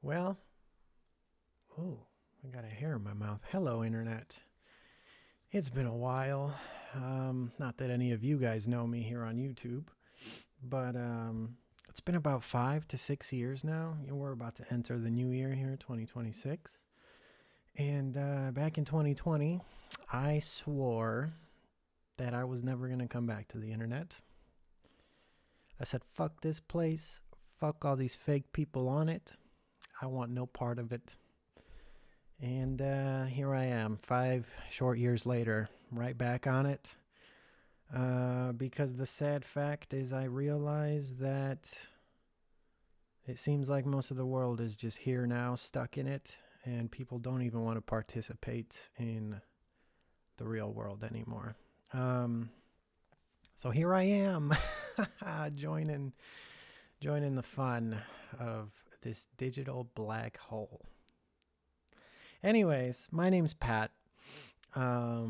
Well, oh, I got a hair in my mouth. Hello, Internet. It's been a while. Not that any of you guys know me here on YouTube, but it's been about 5 to 6 years now. We're about to enter the new year here, 2026. And back in 2020, I swore that I was never going to come back to the Internet. I said, fuck this place. Fuck all these fake people on it. I want no part of it. And here I am, 5 short years later, right back on it. Because the sad fact is, I realize that it seems like most of the world is just here now, stuck in it, and people don't even want to participate in the real world anymore. Um, so here I am, joining the fun of this digital black hole. Anyways, my name's Pat. A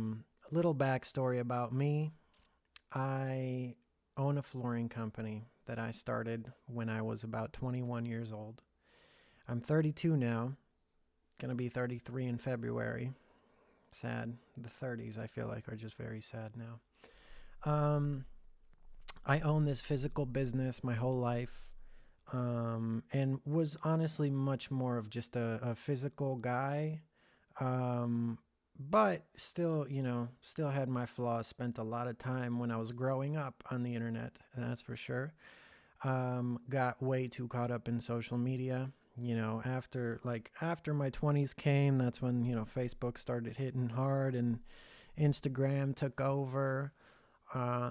little backstory about me. I own a flooring company that I started when I was about 21 years old. I'm 32 now, gonna be 33 in February. Sad. The 30s, I feel like, are just very sad now. I own this physical business my whole life, and was honestly much more of just a physical guy. Um, but still, still had my flaws. Spent a lot of time when I was growing up on the internet, that's for sure. Got way too caught up in social media. After my 20s came, that's when Facebook started hitting hard and Instagram took over.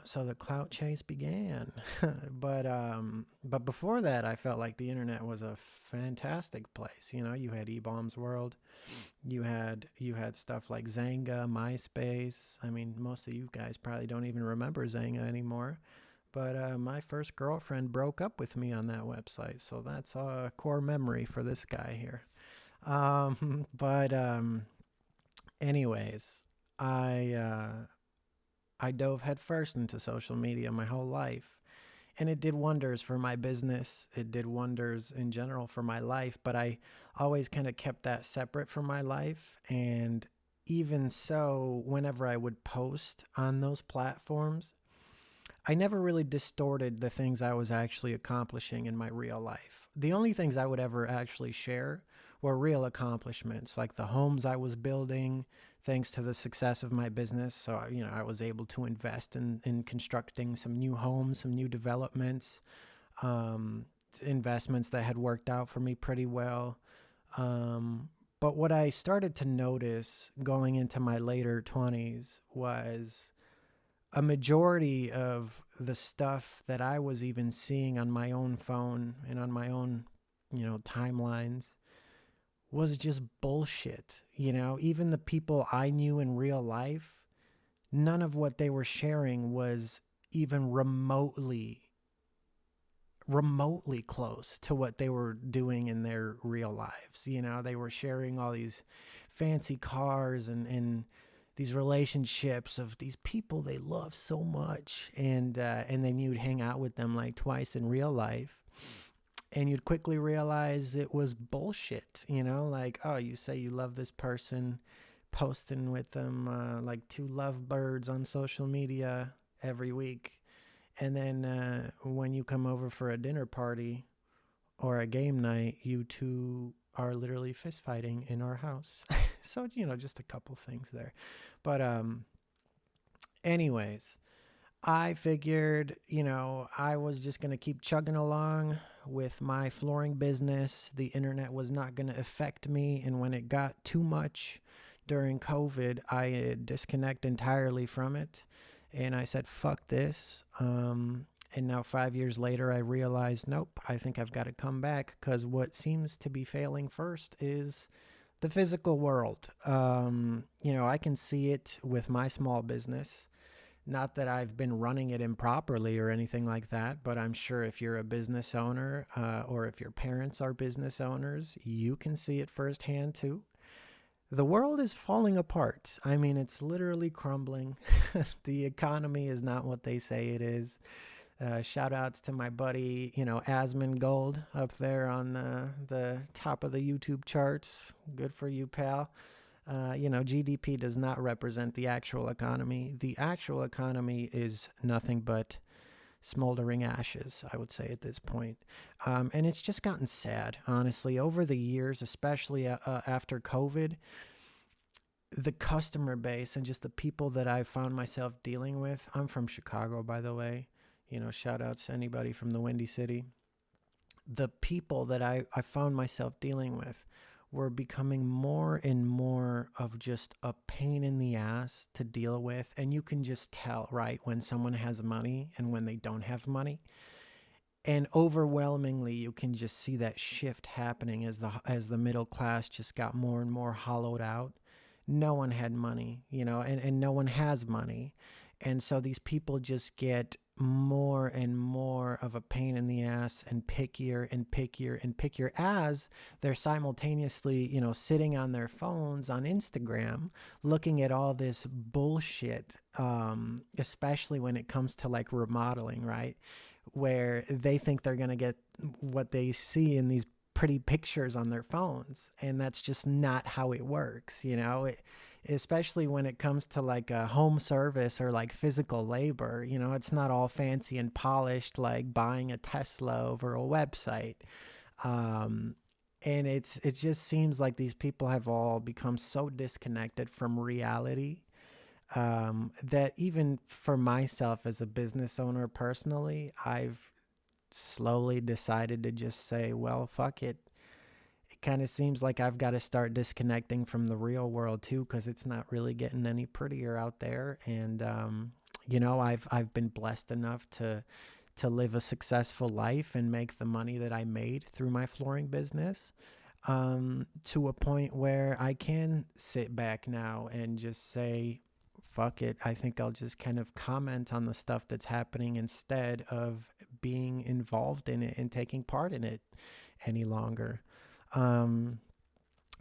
So the clout chase began. But before that, I felt like the internet was a fantastic place. You had eBaum's World, you had stuff like Zanga, MySpace. I mean, most of you guys probably don't even remember Zanga anymore. But my first girlfriend broke up with me on that website, so that's a core memory for this guy here. But anyways, I I dove headfirst into social media my whole life. And it did wonders for my business. It did wonders in general for my life, but I always kind of kept that separate from my life. And even so, whenever I would post on those platforms, I never really distorted the things I was actually accomplishing in my real life. The only things I would ever actually share were real accomplishments, like the homes I was building, thanks to the success of my business. So, I was able to invest in constructing some new homes, some new developments, um, investments that had worked out for me pretty well. But what I started to notice going into my later 20s was a majority of the stuff that I was even seeing on my own phone and on my own, timelines was just bullshit. Even the people I knew in real life, none of what they were sharing was even remotely close to what they were doing in their real lives. They were sharing all these fancy cars and these relationships of these people they love so much, and then you'd hang out with them like twice in real life, and you'd quickly realize it was bullshit. Like, oh, you say you love this person, posting with them like two lovebirds on social media every week, and then when you come over for a dinner party or a game night, you two are literally fist fighting in our house. So, just a couple things there. But anyways, I figured, I was just going to keep chugging along with my flooring business. The internet was not going to affect me. And when it got too much during COVID, I disconnect entirely from it. And I said, fuck this. And now 5 years later, I realized, nope, I think I've got to come back, because what seems to be failing first is the physical world. I can see it with my small business. Not that I've been running it improperly or anything like that, but I'm sure if you're a business owner, or if your parents are business owners, you can see it firsthand too. The world is falling apart. I mean, it's literally crumbling. The economy is not what they say it is. Shout outs to my buddy, Asmon Gold up there on the top of the YouTube charts. Good for you, pal. GDP does not represent the actual economy. The actual economy is nothing but smoldering ashes, I would say, at this point. And it's just gotten sad, honestly. Over the years, especially after COVID, the customer base and just the people that I found myself dealing with. I'm from Chicago, by the way. Shout outs to anybody from the Windy City. The people that I found myself dealing with were becoming more and more of just a pain in the ass to deal with. And you can just tell, right, when someone has money and when they don't have money. And overwhelmingly, you can just see that shift happening as the middle class just got more and more hollowed out. No one had money, and no one has money. And so these people just get more and more of a pain in the ass and pickier and pickier and pickier as they're simultaneously, sitting on their phones on Instagram, looking at all this bullshit, especially when it comes to like remodeling, right? Where they think they're going to get what they see in these pretty pictures on their phones. And that's just not how it works, especially when it comes to like a home service or like physical labor. It's not all fancy and polished like buying a Tesla over a website. And it just seems like these people have all become so disconnected from reality, that even for myself as a business owner personally, I've slowly decided to just say, well, fuck it. It kind of seems like I've got to start disconnecting from the real world too, because it's not really getting any prettier out there. And I've been blessed enough to live a successful life and make the money that I made through my flooring business, to a point where I can sit back now and just say, fuck it. I think I'll just kind of comment on the stuff that's happening instead of being involved in it and taking part in it any longer.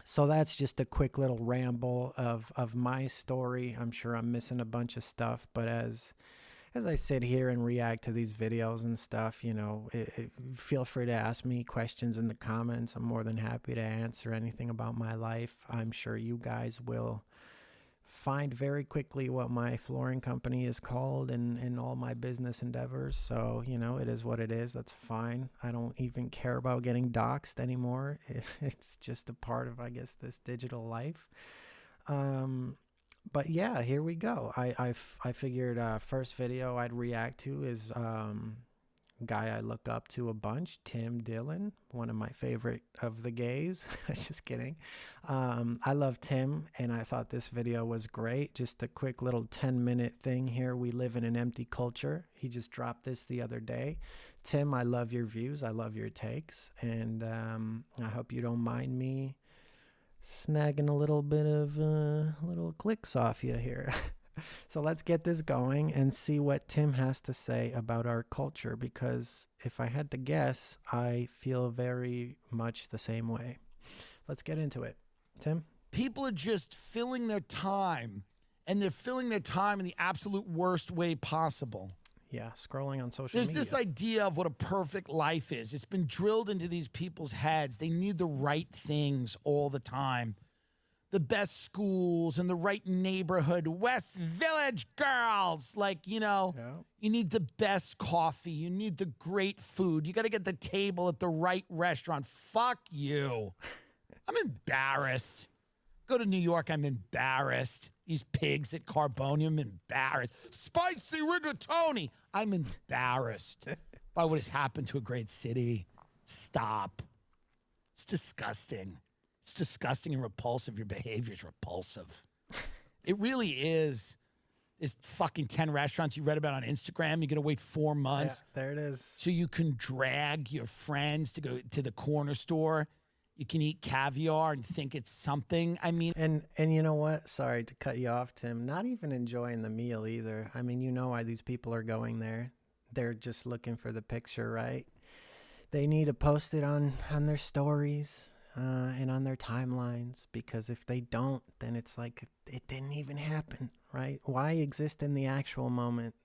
So that's just a quick little ramble of my story. I'm sure I'm missing a bunch of stuff, but as I sit here and react to these videos and stuff, feel free to ask me questions in the comments. I'm more than happy to answer anything about my life. I'm sure you guys will find very quickly what my flooring company is called and all my business endeavors. So, it is what it is. That's fine. I don't even care about getting doxxed anymore. It's just a part of, I guess, this digital life. But yeah, here we go. I figured first video I'd react to is guy I look up to a bunch, Dillon, one of my favorite of the gays. Just kidding. I love Tim, and I thought this video was great. Just a quick little 10-minute thing here. We live in an empty culture. He just dropped this the other day. Tim, I love your views. I love your takes, and I hope you don't mind me snagging a little bit of little clicks off you here. So let's get this going and see what Tim has to say about our culture, because if I had to guess, I feel very much the same way. Let's get into it. Tim? People are just filling their time, and they're filling their time in the absolute worst way possible. Yeah, scrolling on social There's media. this idea of what a perfect life is. It's been drilled into these people's heads. They need the right things all the time. The best schools and the right neighborhood, West Village girls. You need the best coffee. You need the great food. You got to get the table at the right restaurant. Fuck you. I'm embarrassed. Go to New York, I'm embarrassed. These pigs at Carbonium, embarrassed. Spicy rigatoni, I'm embarrassed by what has happened to a great city. Stop. It's disgusting. It's disgusting and repulsive. Your behavior is repulsive. It really is. There's fucking 10 restaurants you read about on Instagram. You're going to wait 4 months. Yeah, there it is. So you can drag your friends to go to the corner store. You can eat caviar and think it's something. I mean. And you know what? Sorry to cut you off, Tim. Not even enjoying the meal either. I mean, you know why these people are going there. They're just looking for the picture, right? They need to post it on their stories. And on their timelines, because if they don't, then it's like it didn't even happen, right? Why exist in the actual moment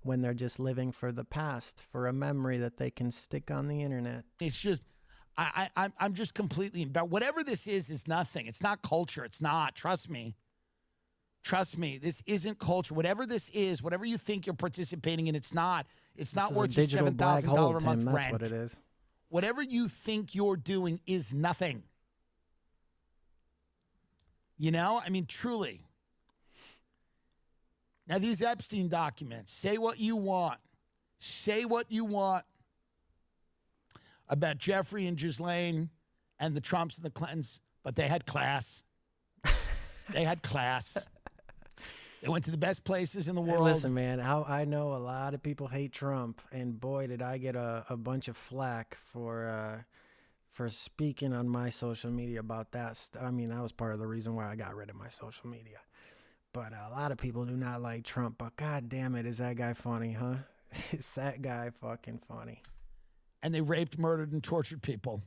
when they're just living for the past, for a memory that they can stick on the internet. It's just, I'm just completely, whatever this is nothing. It's not culture. It's not. Trust me. Trust me. This isn't culture. Whatever this is, whatever you think you're participating in, it's not. It's not worth your $7,000 a month rent. That's what it is. Whatever you think you're doing is nothing. You know, I mean, truly. Now, these Epstein documents, say what you want. Say what you want about Jeffrey and Ghislaine and the Trumps and the Clintons, but they had class. They had class. They went to the best places in the world. Hey, listen, man, I know a lot of people hate Trump, and boy, did I get a bunch of flack for speaking on my social media about that. I mean, that was part of the reason why I got rid of my social media. But a lot of people do not like Trump, but god damn it, is that guy funny, huh? Is that guy fucking funny? And they raped, murdered, and tortured people.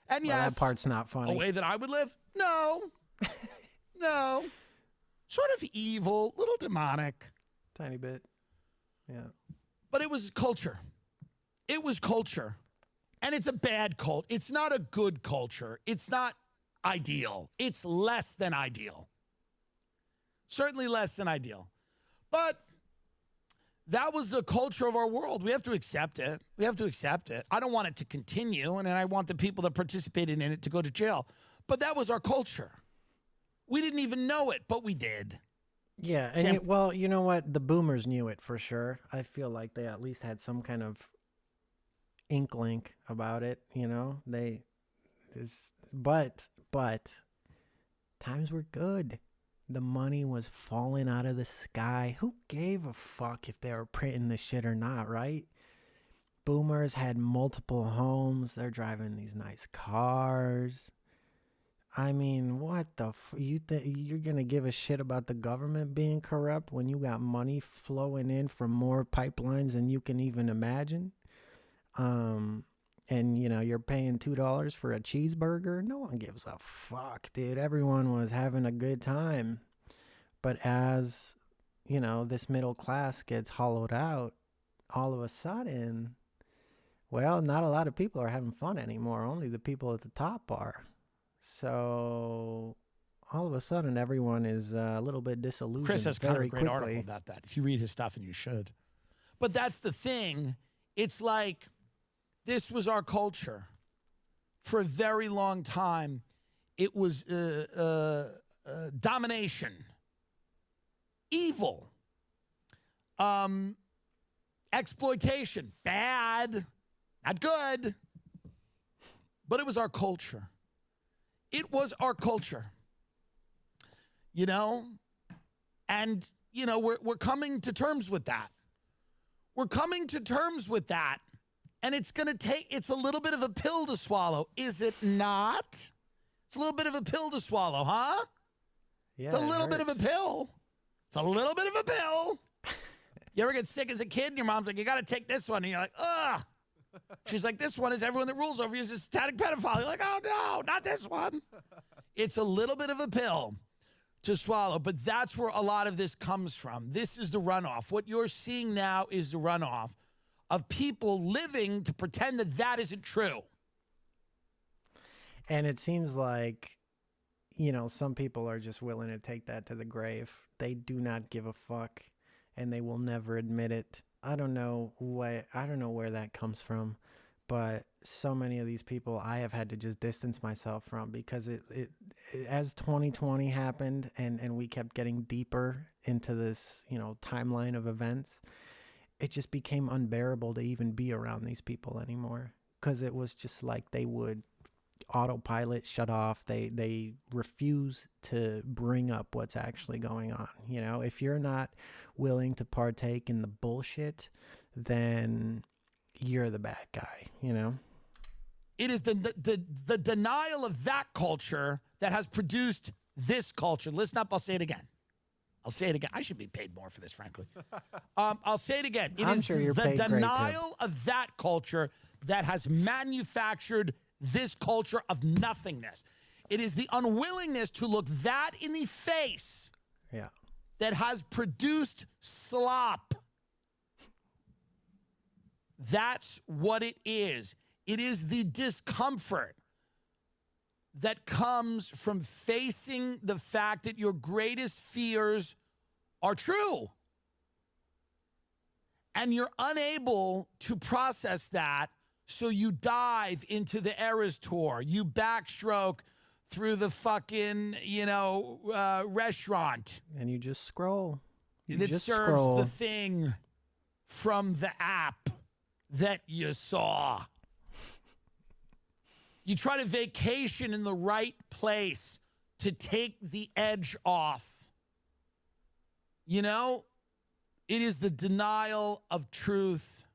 And well, yes, that part's not funny. A way that I would live? No. No. Sort of evil, little demonic. Tiny bit. Yeah. But it was culture. It was culture. And it's a bad cult. It's not a good culture. It's not ideal. It's less than ideal. Certainly less than ideal. But that was the culture of our world. We have to accept it. We have to accept it. I don't want it to continue, and I want the people that participated in it to go to jail. But that was our culture. We didn't even know it, but we did. Yeah, and well, you know what? The boomers knew it for sure. I feel like they at least had some kind of inkling about it, you know? But times were good. The money was falling out of the sky. Who gave a fuck if they were printing the shit or not, right? Boomers had multiple homes. They're driving these nice cars. I mean, what the you're gonna give a shit about the government being corrupt when you got money flowing in from more pipelines than you can even imagine? And you know, you're paying $2 for a cheeseburger. No one gives a fuck, dude. Everyone was having a good time. But as, you know, this middle class gets hollowed out, all of a sudden, well, not a lot of people are having fun anymore. Only the people at the top are. So all of a sudden, everyone is a little bit disillusioned. Chris has kind of a great quickly. article about that. If you read his stuff, and you should. But that's the thing. It's like this was our culture. For a very long time, it was domination, evil, exploitation, bad, not good. But it was our culture. It was our culture, you know, and, you know, we're coming to terms with that. We're coming to terms with that, and it's a little bit of a pill to swallow, is it not? It's a little bit of a pill to swallow, huh? Yeah, it's a little bit of a pill. It's a little bit of a pill. You ever get sick as a kid, and your mom's like, you got to take this one, and you're like, ugh. She's like, this one is everyone that rules over you is a satanic pedophile. You're like, oh, no, not this one. It's a little bit of a pill to swallow, but that's where a lot of this comes from. This is the runoff. What you're seeing now is the runoff of people living to pretend that that isn't true. And it seems like, you know, some people are just willing to take that to the grave. They do not give a fuck, and they will never admit it. I don't know where that comes from, but so many of these people I have had to just distance myself from because it as 2020 happened and we kept getting deeper into this, you know, timeline of events, it just became unbearable to even be around these people anymore because it was just like they would autopilot shut off. They refuse to bring up what's actually going on. You know, if you're not willing to partake in the bullshit, then you're the bad guy, you know? It is the denial of that culture that has produced this culture. Listen up, I'll say it again. I'll say it again. I should be paid more for this, frankly. I'll say it again. It is the denial of that culture that has manufactured this culture of nothingness. It is the unwillingness to look that in the face that has produced slop. That's what it is. It is the discomfort that comes from facing the fact that your greatest fears are true. And you're unable to process that, so you dive into the Eras Tour. You backstroke through the fucking, restaurant. And you just scroll. It serves the thing from the app that you saw. You try to vacation in the right place to take the edge off. You know, it is the denial of truth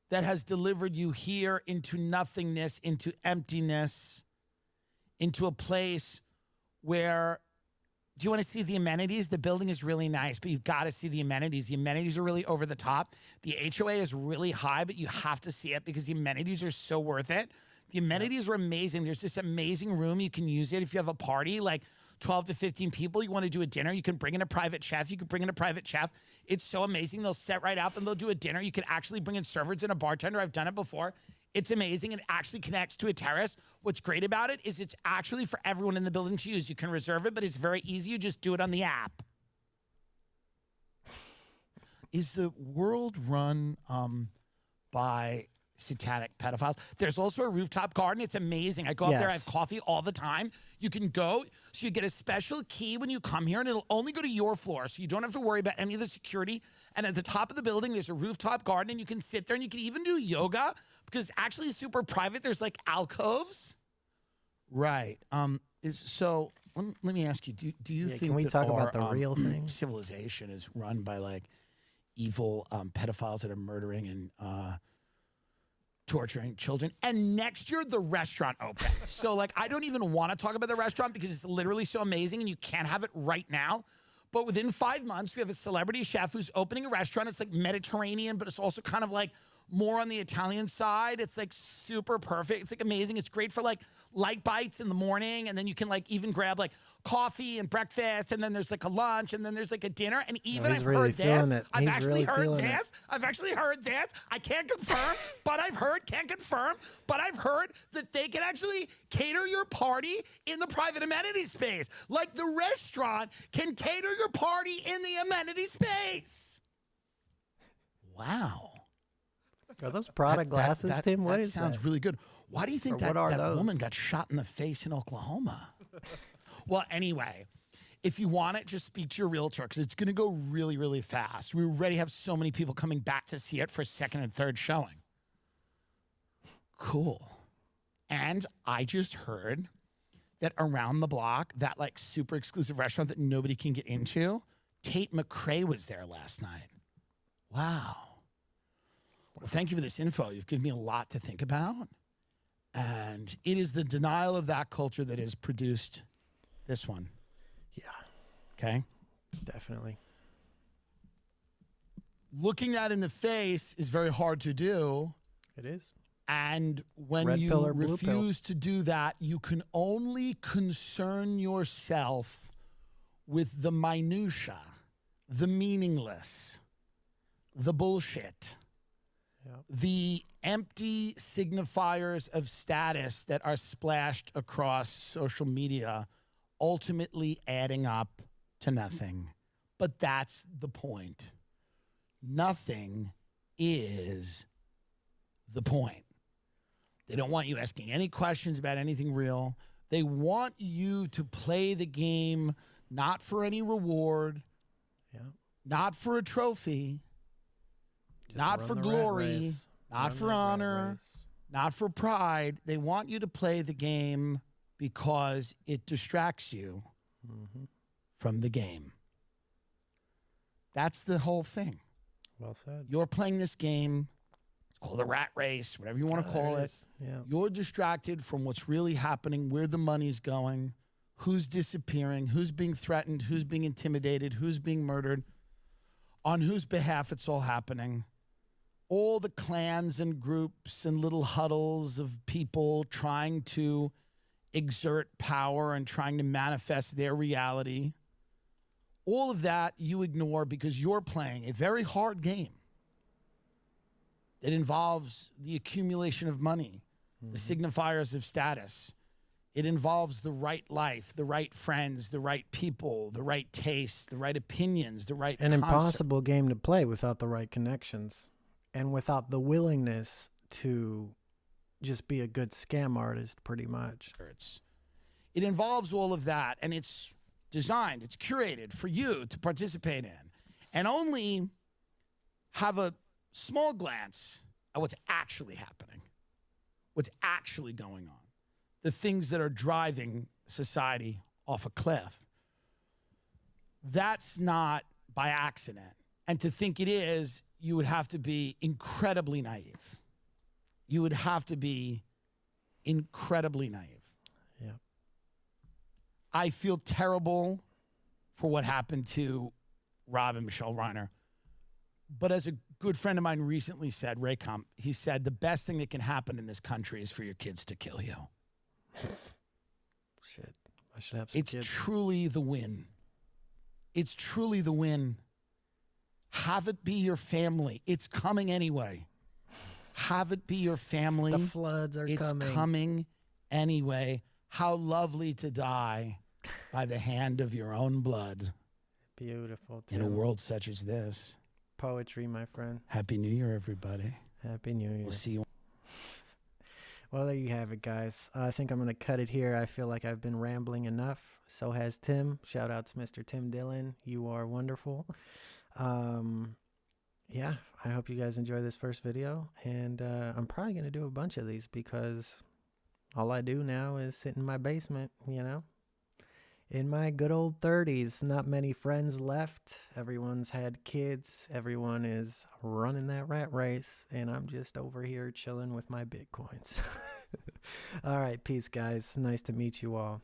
that has delivered you here into nothingness, into emptiness, into a place where, do you want to see the amenities? The building is really nice, but you've got to see the amenities. The amenities are really over the top. The HOA is really high, but you have to see it because the amenities are so worth it. The amenities are amazing. There's this amazing room. You can use it if you have a party, like 12 to 15 people. You want to do a dinner. You can bring in a private chef. You can bring in a private chef. It's so amazing. They'll set right up and they'll do a dinner. You can actually bring in servers and a bartender. I've done it before. It's amazing. It actually connects to a terrace. What's great about it is it's actually for everyone in the building to use. You can reserve it, but it's very easy. You just do it on the app. Is the world run by satanic pedophiles? There's also a rooftop garden. It's amazing. I go up there. I have coffee all the time. You can go. So you get a special key when you come here, and it'll only go to your floor, so you don't have to worry about any of the security. And at the top of the building, there's a rooftop garden, and you can sit there, and you can even do yoga because it's actually super private. There's like alcoves. Right. So let me ask you, do you think can we that talk our, about the real thing? Civilization is run by like evil pedophiles that are murdering and torturing children? And next year, the restaurant opens. So, like, I don't even want to talk about the restaurant because it's literally so amazing and you can't have it right now. But within 5 months, we have a celebrity chef who's opening a restaurant. It's like Mediterranean, but it's also kind of like more on the Italian side. It's like super perfect. It's like amazing. It's great for like light bites in the morning. And then you can like even grab like coffee and breakfast. And then there's like a lunch. And then there's like a dinner. And even I've heard this. I've actually heard this. I've actually heard this. I can't confirm, but I've heard, can't confirm, but I've heard that they can actually cater your party in the private amenity space. Like the restaurant can cater your party in the amenity space. Wow. Are those Prada glasses, Tim? What is that? That sounds really good. Why do you think that woman got shot in the face in Oklahoma? Well, anyway, if you want it, just speak to your realtor because it's going to go really, really fast. We already have so many people coming back to see it for second and third showing. Cool. And I just heard that around the block, that like super exclusive restaurant that nobody can get into, Tate McRae was there last night. Wow. Well, thank you for this info. You've given me a lot to think about. And it is the denial of that culture that has produced this one. Yeah. Okay? Definitely. Looking that in the face is very hard to do. It is. And when Red you pill or blue refuse to do that, you can only concern yourself with the minutia, the meaningless, the bullshit. Yep. The empty signifiers of status that are splashed across social media, ultimately adding up to nothing. But that's the point. Nothing is the point. They don't want you asking any questions about anything real. They want you to play the game not for any reward, not for a trophy, not for glory, not for honor, not for pride. They want you to play the game because it distracts you from the game. That's the whole thing. Well said. You're playing this game. It's called a rat race, whatever you want to call it. Yeah. You're distracted from what's really happening, where the money's going, who's disappearing, who's being threatened, who's being intimidated, who's being murdered, on whose behalf it's all happening. All the clans and groups and little huddles of people trying to exert power and trying to manifest their reality. All of that you ignore because you're playing a very hard game. that involves the accumulation of money, the signifiers of status. It involves the right life, the right friends, the right people, the right tastes, the right opinions, the right An concept. impossible game to play without the right connections and without the willingness to just be a good scam artist, pretty much. It involves all of that, and it's designed, it's curated for you to participate in, and only have a small glance at what's actually happening, what's actually going on, the things that are driving society off a cliff. That's not by accident. And to think it is, you would have to be incredibly naive. You would have to be incredibly naive. Yeah. I feel terrible for what happened to Rob and Michelle Reiner. But as a good friend of mine recently said, Raycom, he said, the best thing that can happen in this country is for your kids to kill you. Shit. I should have some It's kids. truly the win. It's truly the win. Have it be your family. It's coming anyway. Have it be your family. The floods are It's coming. coming anyway. How lovely to die by the hand of your own blood Beautiful. in a Tim. world such as this. Poetry, my friend. Happy New Year, everybody. Happy New Year. We'll see you. Well, there you have it, guys. I think I'm going to cut it here. I feel like I've been rambling enough. So has Tim. Shout out to Mr. Tim Dillon. You are wonderful. Yeah, I hope you guys enjoy this first video. And I'm probably going to do a bunch of these because all I do now is sit in my basement, you know. In my good old 30s, not many friends left. Everyone's had kids. Everyone is running that rat race. And I'm just over here chilling with my Bitcoins. All right, peace, guys. Nice to meet you all.